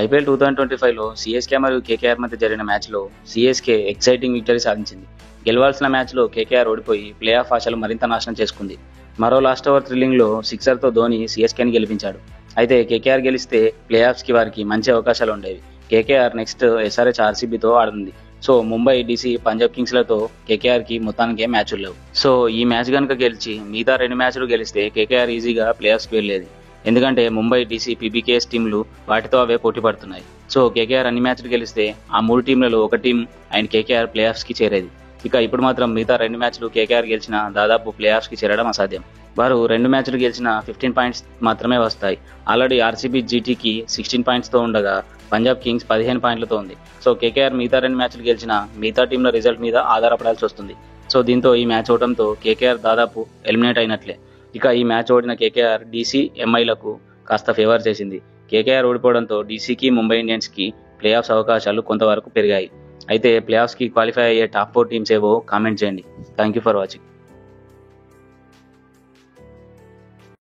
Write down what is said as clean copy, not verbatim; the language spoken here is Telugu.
ఐపీఎల్ 2025లో సీఎస్కే మరియు కేకేఆర్ మధ్య జరిగిన మ్యాచ్లో సీఎస్కే ఎక్సైటింగ్ విక్టరీ సాధించింది. గెలవాల్సిన మ్యాచ్లో కేకేఆర్ ఓడిపోయి ప్లే ఆఫ్ ఆశలు మరింత నాశనం చేసుకుంది. మరో లాస్ట్ ఓవర్ థ్రిల్లింగ్లో సిక్సర్తో ధోని సీఎస్కేని గెలిపించాడు. అయితే కేకేఆర్ గెలిస్తే ప్లే ఆఫ్స్కి వారికి మంచి అవకాశాలు ఉండేవి. కేకేఆర్ నెక్స్ట్ ఎస్ఆర్హెచ్ ఆర్సీబీతో ఆడుతుంది. సో ముంబై డీసీ పంజాబ్ కింగ్స్లతో కేకేఆర్కి మొత్తానికే మ్యాచ్లు లేవు. సో ఈ మ్యాచ్ కనుక గెలిచి మిగతా 2 మ్యాచ్లు గెలిస్తే కేకేఆర్ ఈజీగా ప్లే ఆఫ్స్కి వెళ్ళేది. ఎందుకంటే ముంబై డీసీ పీబీకేఎస్ టీంలు వాటితో అవే పోటీ పడుతున్నాయి. సో కేకేఆర్ అన్ని మ్యాచ్లు గెలిస్తే ఆ 3 టీంలలో ఒక టీం అండ్ కేకేఆర్ ప్లే ఆఫ్స్కి చేరేది. ఇక ఇప్పుడు మాత్రం మిగతా 2 మ్యాచ్లు కేకేఆర్ గెలిచిన దాదాపు ప్లే ఆఫ్స్కి చేరడం అసాధ్యం. వారు 2 మ్యాచ్లు గెలిచిన 15 పాయింట్స్ మాత్రమే వస్తాయి. ఆల్రెడీ ఆర్సీబీ జీటీకి 16 పాయింట్స్తో ఉండగా పంజాబ్ కింగ్స్ 15 పాయింట్లతో ఉంది. సో కేకేఆర్ మిగతా 2 మ్యాచ్లు గెలిచిన మిగతా టీంల రిజల్ట్ మీద ఆధారపడాల్సి వస్తుంది. సో దీంతో ఈ మ్యాచ్ ఓటంతో కేకేఆర్ దాదాపు ఎలిమినేట్ అయినట్లే. ఇక ఈ మ్యాచ్ ఓడిన కేకేఆర్ డీసీ ఎంఐలకు కాస్త ఫేవర్ చేసింది. కేకేఆర్ ఓడిపోవడంతో డీసీకి ముంబై ఇండియన్స్కి ప్లే ఆఫ్స్ అవకాశాలు కొంతవరకు పెరిగాయి. అయితే ప్లే ఆఫ్స్కి క్వాలిఫై అయ్యే టాప్ 4 టీమ్స్ ఏవో కామెంట్ చేయండి. Thank you for watching.